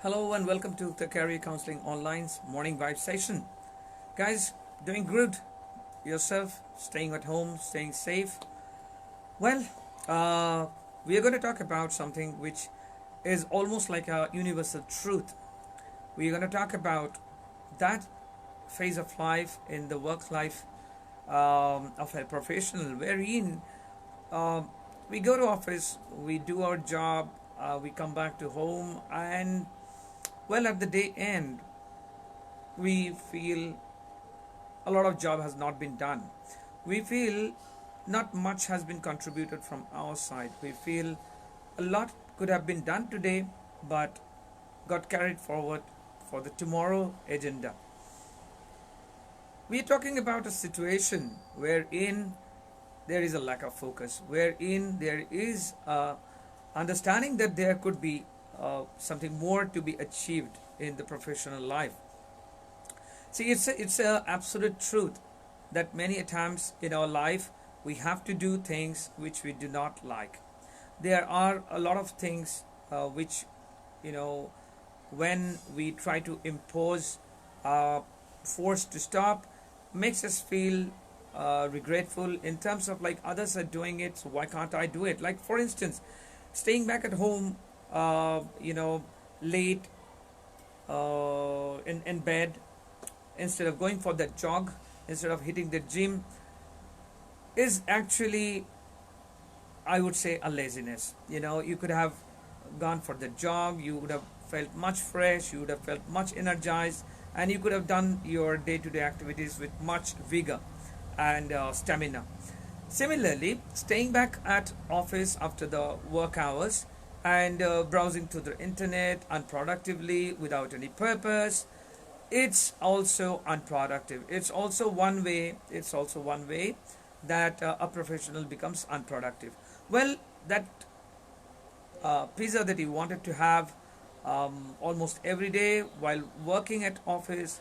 Hello and welcome to the Career Counseling Online's morning vibe session. Guys, doing good? Yourself? Staying at home? Staying safe? Well, we are going to talk about something which is almost like a universal truth. We are going to talk about that phase of life in the work life of a professional wherein uh, we go to office, we do our job, we come back to home, and well, at the day end, we feel a lot of job has not been done. We feel not much has been contributed from our side. We feel a lot could have been done today, but got carried forward for the tomorrow agenda. We are talking about a situation wherein there is a lack of focus, wherein there is a understanding that there could be something more to be achieved in the professional life. See, it's a absolute truth that many times in our life we have to do things which we do not like. There are a lot of things which, you know, when we try to impose force to stop, makes us feel regretful in terms of like others are doing it, so why can't I do it? Like for instance, staying back at home, late in bed, instead of going for that jog, instead of hitting the gym, is actually, I would say, a laziness. You could have gone for the jog, you would have felt much fresh, you would have felt much energized, and you could have done your day-to-day activities with much vigor and stamina. Similarly, staying back at office after the work hours and browsing through the internet unproductively without any purpose, it's also unproductive. It's also one way. It's also one way that a professional becomes unproductive. Well, that pizza that you wanted to have almost every day while working at office,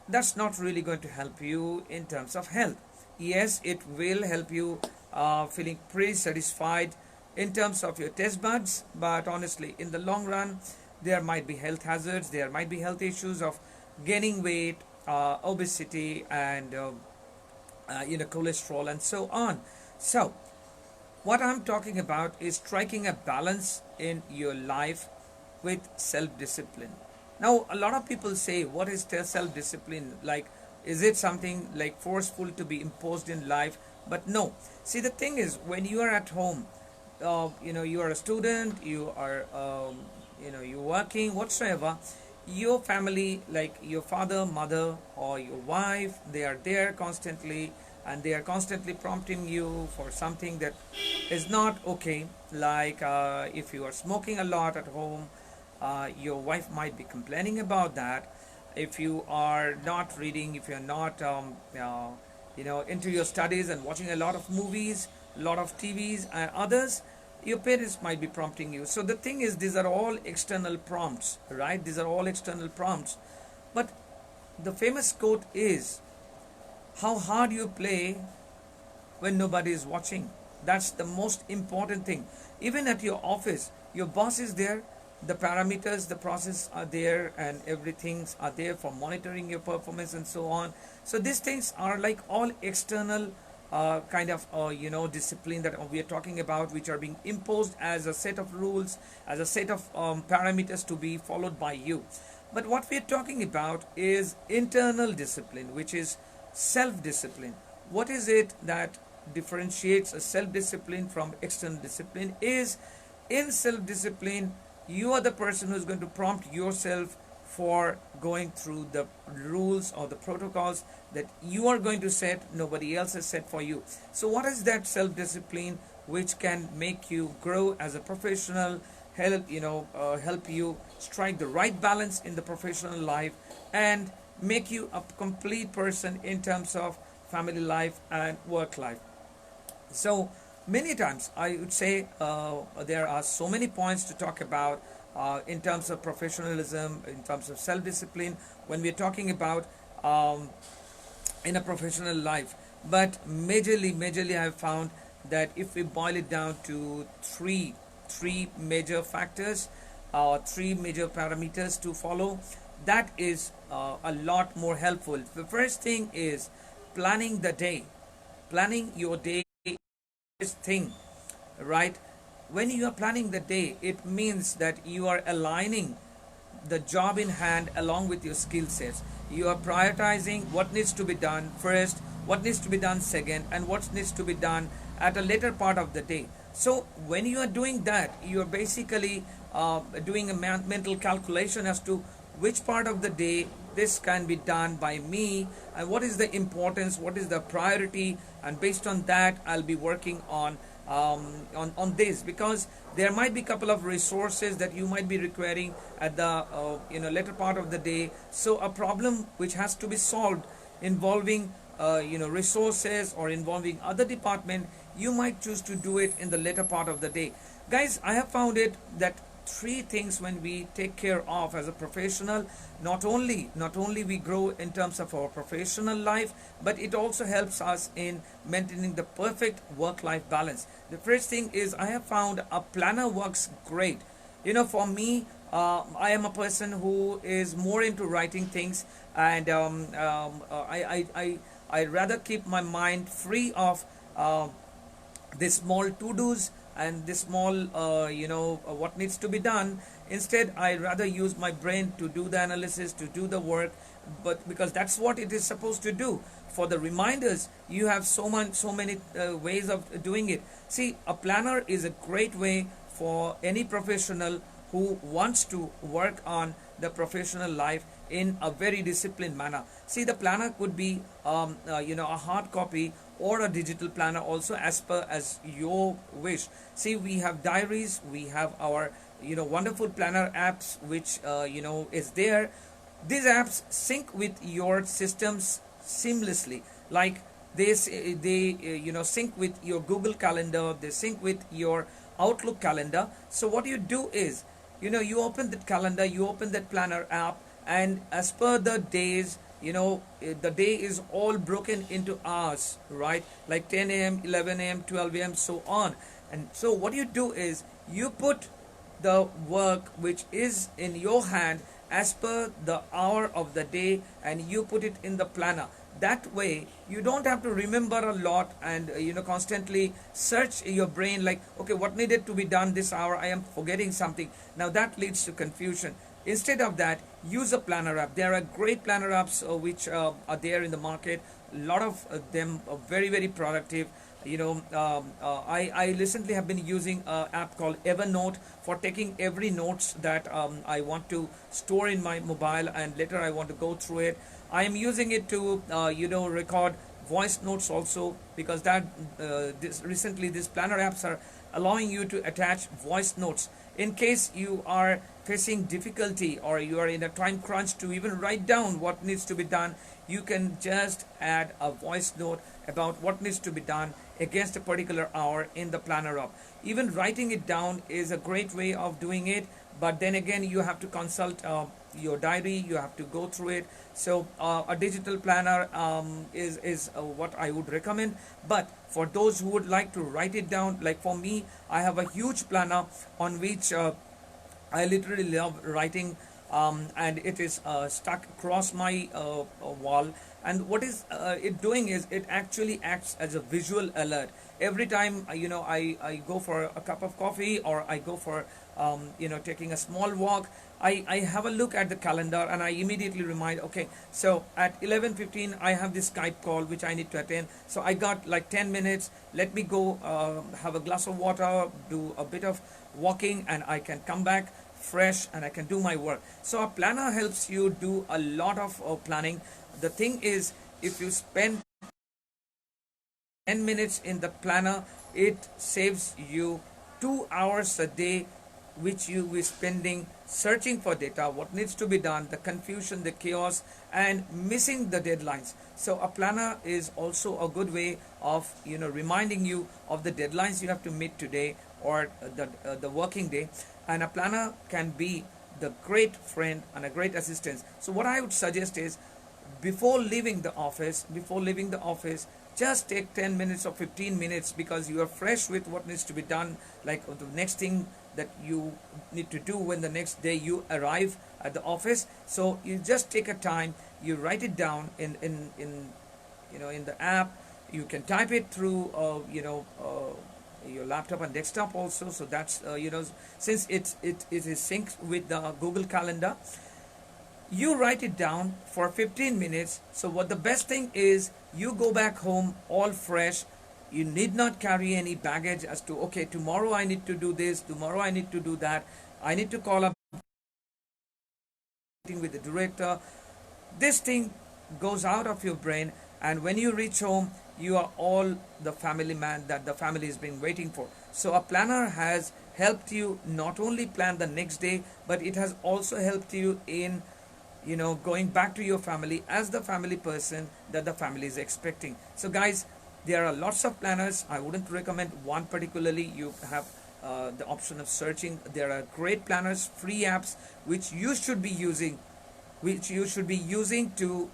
that's not really going to help you in terms of health. Yes, it will help you feeling pretty satisfied in terms of your taste buds, but honestly, in the long run, there might be health hazards, there might be health issues of gaining weight, obesity, and cholesterol, and so on. So, what I'm talking about is striking a balance in your life with self-discipline. Now, a lot of people say, what is self-discipline? Like, is it something like forceful to be imposed in life? But no. See, the thing is, when you are at home, you are a student, you are, you're working, whatsoever, your family, like your father, mother, or your wife, they are there constantly, and they are constantly prompting you for something that is not okay. Like if you are smoking a lot at home, your wife might be complaining about that. If you are not reading, if you're not into your studies and watching a lot of movies, a lot of TVs and others, your parents might be prompting you. So the thing is, these are all external prompts, right? These are all external prompts. But the famous quote is, how hard you play when nobody is watching. That's the most important thing. Even at your office, your boss is there, the parameters, the process are there, and everything are there for monitoring your performance and so on. So these things are like all external kind of discipline that we are talking about, which are being imposed as a set of rules, as a set of parameters to be followed by you. But what we are talking about is internal discipline, which is self-discipline. What is it that differentiates a self-discipline from external discipline? Is in self-discipline, you are the person who's going to prompt yourself for going through the rules or the protocols that you are going to set, nobody else has set for you. So what is that self-discipline which can make you grow as a professional, help you strike the right balance in the professional life, and make you a complete person in terms of family life and work life? So many times I would say there are so many points to talk about in terms of professionalism, in terms of self-discipline, when we're talking about in a professional life. But majorly I have found that if we boil it down to three major factors, three major parameters to follow. That is a lot more helpful. The first thing is planning the day. Planning your day is thing, right? When you are planning the day, it means that you are aligning the job in hand along with your skill sets. You are prioritizing what needs to be done first, what needs to be done second, and what needs to be done at a later part of the day. So when you are doing that, you are basically doing a mental calculation as to which part of the day this can be done by me, and what is the importance, what is the priority, and based on that I'll be working on this, because there might be a couple of resources that you might be requiring at the later part of the day. So a problem which has to be solved involving resources or involving other department, you might choose to do it in the later part of the day. Guys, I have found it that three things, when we take care of as a professional, not only we grow in terms of our professional life, but it also helps us in maintaining the perfect work-life balance. The first thing is, I have found a planner works great. For me, I am a person who is more into writing things, and I rather keep my mind free of the small to-dos and the small what needs to be done. Instead, I rather use my brain to do the analysis, to do the work, but because that's what it is supposed to do. For the reminders, you have so many ways of doing it. See, a planner is a great way for any professional who wants to work on the professional life in a very disciplined manner. See, the planner could be a hard copy or a digital planner also, as per as your wish. See, we have diaries, we have our wonderful planner apps which is there. These apps sync with your systems seamlessly, like they sync with your Google Calendar, they sync with your Outlook calendar. So what you do is, you open that calendar, you open that planner app, and as per the days, the day is all broken into hours, right? Like 10 a.m., 11 a.m., 12 a.m., so on. And so what you do is, you put the work which is in your hand as per the hour of the day, and you put it in the planner. That way you don't have to remember a lot and constantly search your brain, like, okay, what needed to be done this hour, I am forgetting something. Now that leads to confusion. Instead of that, use a planner app. There are great planner apps which are there in the market. A lot of them are very, very productive. I recently have been using an app called Evernote for taking every notes that I want to store in my mobile, and later I want to go through it. I am using it to record voice notes also, because that recently these planner apps are allowing you to attach voice notes in case you are facing difficulty or you are in a time crunch to even write down what needs to be done. You can just add a voice note about what needs to be done against a particular hour in the planner app. Even writing it down is a great way of doing it, but then again you have to consult your diary, you have to go through it. So a digital planner is what I would recommend. But for those who would like to write it down, like for me, I have a huge planner on which I literally love writing, and it is stuck across my wall. And what is it doing is, it actually acts as a visual alert. Every time I go for a cup of coffee, or I go for taking a small walk, I have a look at the calendar, and I immediately remind, okay, so at 11:15 I have this Skype call which I need to attend. So I got like 10 minutes. Let me go have a glass of water, do a bit of walking, and I can come back fresh and I can do my work. So a planner helps you do a lot of planning. The thing is, if you spend 10 minutes in the planner, it saves you 2 hours a day, which you will spending searching for data, what needs to be done, the confusion, the chaos, and missing the deadlines. So a planner is also a good way of reminding you of the deadlines you have to meet today, or the working day. And a planner can be the great friend and a great assistant. So what I would suggest is, before leaving the office, just take 10 minutes or 15 minutes, because you are fresh with what needs to be done. Like the next thing that you need to do when the next day you arrive at the office. So you just take a time, you write it down in the app. You can type it through your laptop and desktop also. So that's since it is synced with the Google Calendar, you write it down for 15 minutes. So what the best thing is, you go back home all fresh. You need not carry any baggage as to, okay, tomorrow I need to do this, tomorrow I need to do that, I need to call up with the director. This thing goes out of your brain, and when you reach home, you are all the family man that the family has been waiting for. So a planner has helped you not only plan the next day, but it has also helped you in going back to your family as the family person that the family is expecting. So guys, there are lots of planners. I wouldn't recommend one particularly. You have the option of searching. There are great planners, free apps which you should be using, to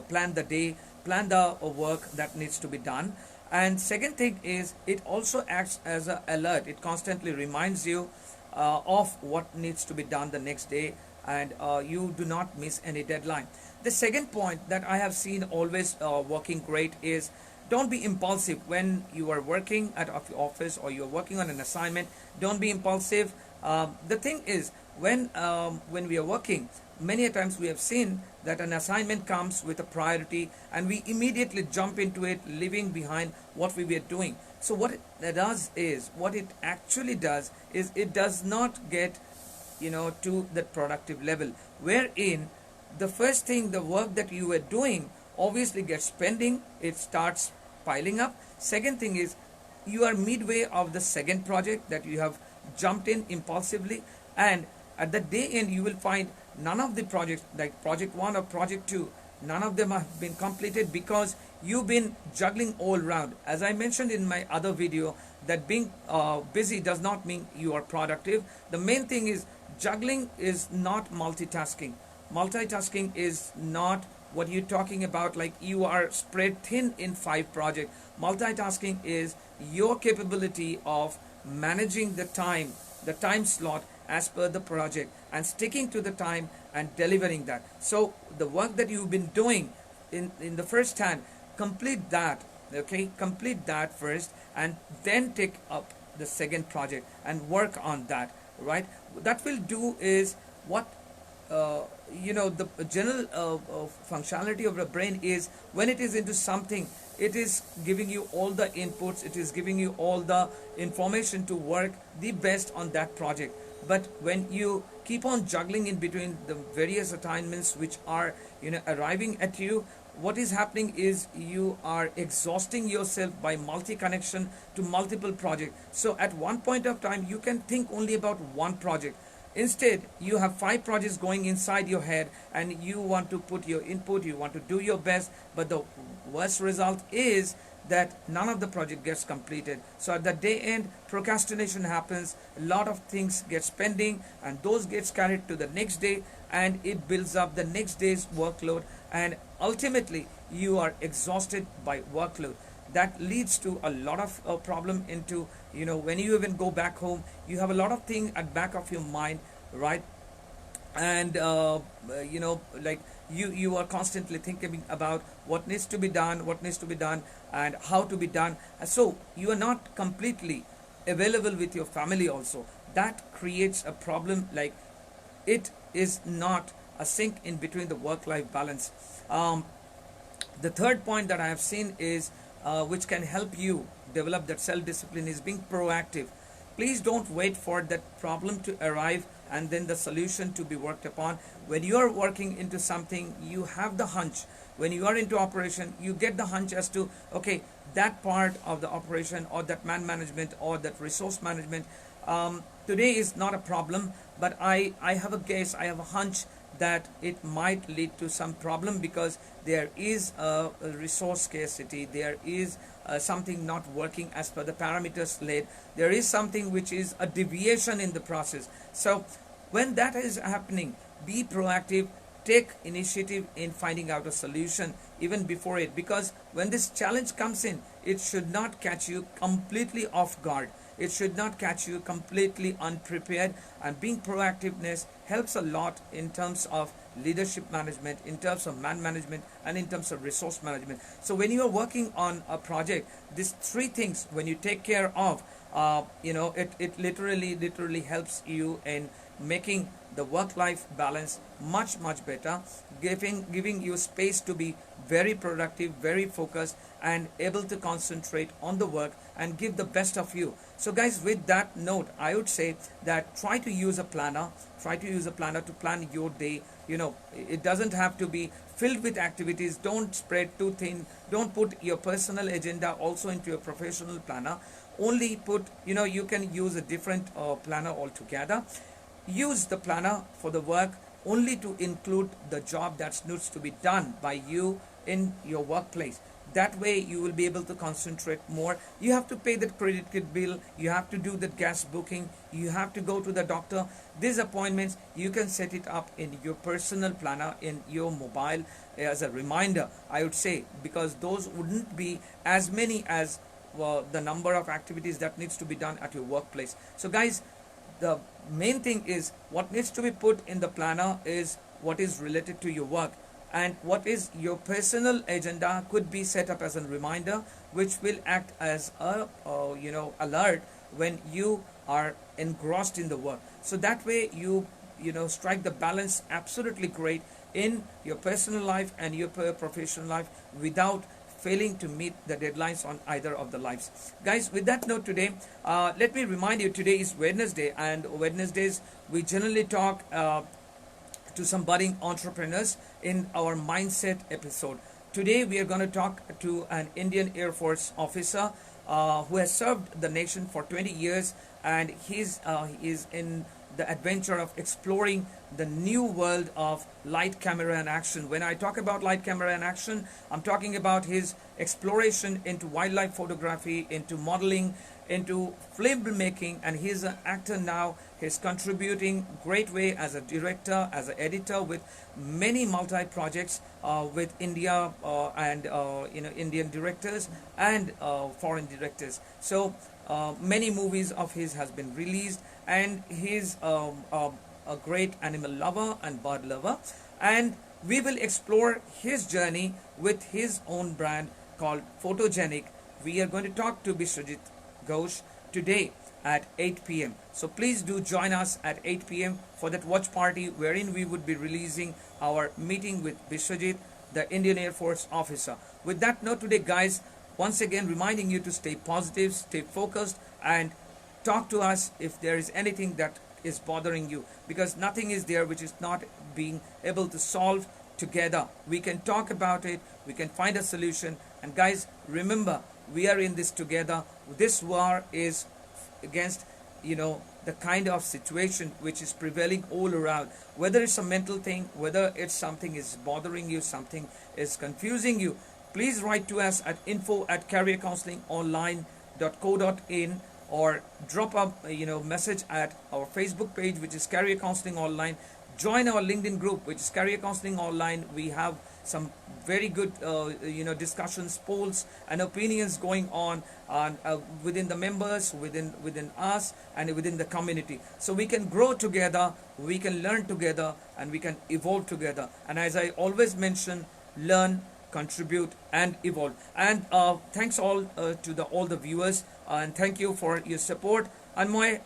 plan the day, plan the work that needs to be done. And second thing is, it also acts as an alert. It constantly reminds you of what needs to be done the next day, and you do not miss any deadline. The second point that I have seen always working great is, don't be impulsive when you are working at office or you're working on an assignment. Don't be impulsive. The thing is, when we are working, many a times we have seen that an assignment comes with a priority and we immediately jump into it, leaving behind what we were doing. So what it actually does is, it does not get to the productive level, wherein the first thing, the work that you were doing obviously gets pending, it starts piling up. Second thing is, you are midway of the second project that you have jumped in impulsively, and at the day end you will find none of the projects, like project 1 or project 2, none of them have been completed because you've been juggling all round. As I mentioned in my other video, that being busy does not mean you are productive. The main thing is, juggling is not multitasking. Multitasking is not what you're talking about, like you are spread thin in 5 projects. Multitasking is your capability of managing the time slot as per the project, and sticking to the time and delivering that. So the work that you've been doing in the first hand, complete that. Okay, complete that first, and then take up the second project and work on that. Right, that will do is what the general functionality of the brain is, when it is into something, it is giving you all the inputs, it is giving you all the information to work the best on that project. But when you keep on juggling in between the various assignments which are arriving at you, what is happening is, you are exhausting yourself by multi-connection to multiple projects. So at one point of time, you can think only about one project. Instead, you have 5 projects going inside your head, and you want to put your input, you want to do your best, but the worst result is that none of the project gets completed. So at the day end, procrastination happens, a lot of things gets pending, and those gets carried to the next day, and it builds up the next day's workload, and ultimately you are exhausted by workload. That leads to a lot of problem into, when you even go back home, you have a lot of things at back of your mind, right? And like you are constantly thinking about what needs to be done, and how to be done. So you are not completely available with your family also. That creates a problem, like it is not a sync in between the work-life balance. The third point that I have seen is, which can help you develop that self-discipline, is being proactive. Please don't wait for that problem to arrive and then the solution to be worked upon. When you are working into something, you have the hunch. When you are into operation, you get the hunch as to, okay, that part of the operation, or that man management, or that resource management, today is not a problem, but I have a guess, I have a hunch that it might lead to some problem, because there is a resource scarcity, there is something not working as per the parameters laid, there is something which is a deviation in the process. So when that is happening, be proactive, take initiative in finding out a solution even before it, because when this challenge comes in, it should not catch you completely off guard. It should not catch you completely unprepared. And being proactiveness helps a lot in terms of leadership management, in terms of man management, and in terms of resource management. So when you are working on a project, these three things, when you take care of, it literally helps you in making the work-life balance much better, giving you space to be very productive, very focused, and able to concentrate on the work and give the best of you. So guys, with that note, I would say that try to use a planner to plan your day. It doesn't have to be filled with activities. Don't spread too thin. Don't put your personal agenda also into your professional planner. Only put, you can use a different planner altogether. Use the planner for the work only to include the job that needs to be done by you in your workplace. That way you will be able to concentrate more. You have to pay that credit card bill, you have to do the gas booking, you have to go to the doctor. These appointments, you can set it up in your personal planner in your mobile as a reminder, I would say, because those wouldn't be as many as the number of activities that needs to be done at your workplace. So guys, the main thing is what needs to be put in the planner is what is related to your work, and what is your personal agenda could be set up as a reminder, which will act as a alert when you are engrossed in the work. So that way you strike the balance absolutely great in your personal life and your professional life without failing to meet the deadlines on either of the lives. Guys, with that note today, let me remind you, today is Wednesday, and Wednesdays we generally talk to some budding entrepreneurs in our mindset episode. Today we are going to talk to an Indian Air Force officer who has served the nation for 20 years, and he's in the adventure of exploring the new world of light, camera, and action. When I talk about light, camera, and action, I'm talking about his exploration into wildlife photography, into modeling, into filmmaking, and he's an actor now. He's contributing great way as a director, as an editor, with many multi-projects with India and Indian directors and foreign directors. So many movies of his has been released, and he's a great animal lover and bird lover, and we will explore his journey with his own brand called Photogenic. We are going to talk to Biswajit Ghosh today at 8 p.m. So please do join us at 8 p.m. for that watch party wherein we would be releasing our meeting with Biswajit, the Indian Air Force officer. With that note today, guys, once again reminding you to stay positive, stay focused, and talk to us if there is anything that is bothering you, because nothing is there which is not being able to solve together. We can talk about it, we can find a solution, and guys, remember, we are in this together. This war is against the kind of situation which is prevailing all around, whether it's a mental thing, whether it's something is bothering you, something is confusing you. Please write to us at info@careercounselingonline.co.in, or drop a message at our Facebook page, which is Career Counseling Online. Join our LinkedIn group, which is Career Counseling Online. We have some very good discussions, polls, and opinions going on within the members, within us, and within the community. So we can grow together, we can learn together, and we can evolve together. And as I always mention, learn, contribute, and evolve. And thanks all to all the viewers, and thank you for your support. Anmoy,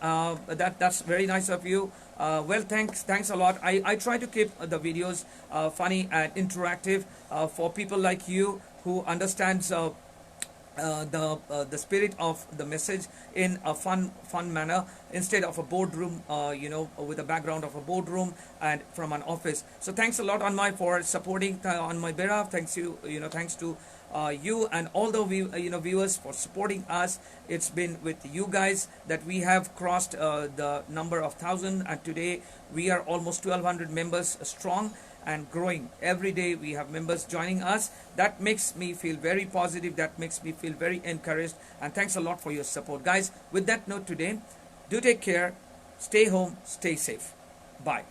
that's very nice of you. Well, thanks a lot. I try to keep the videos funny and interactive for people like you who understands the spirit of the message in a fun manner, instead of a boardroom, with a background of a boardroom and from an office. So thanks a lot, Anmai, for supporting on my behalf. Thanks to you and all the viewers for supporting us. It's been with you guys that we have crossed the number of 1,000, and today we are almost 1,200 members strong and growing. Every day we have members joining us. That makes me feel very positive, that makes me feel very encouraged, and thanks a lot for your support, guys. With that note today, do take care, stay home, stay safe. Bye.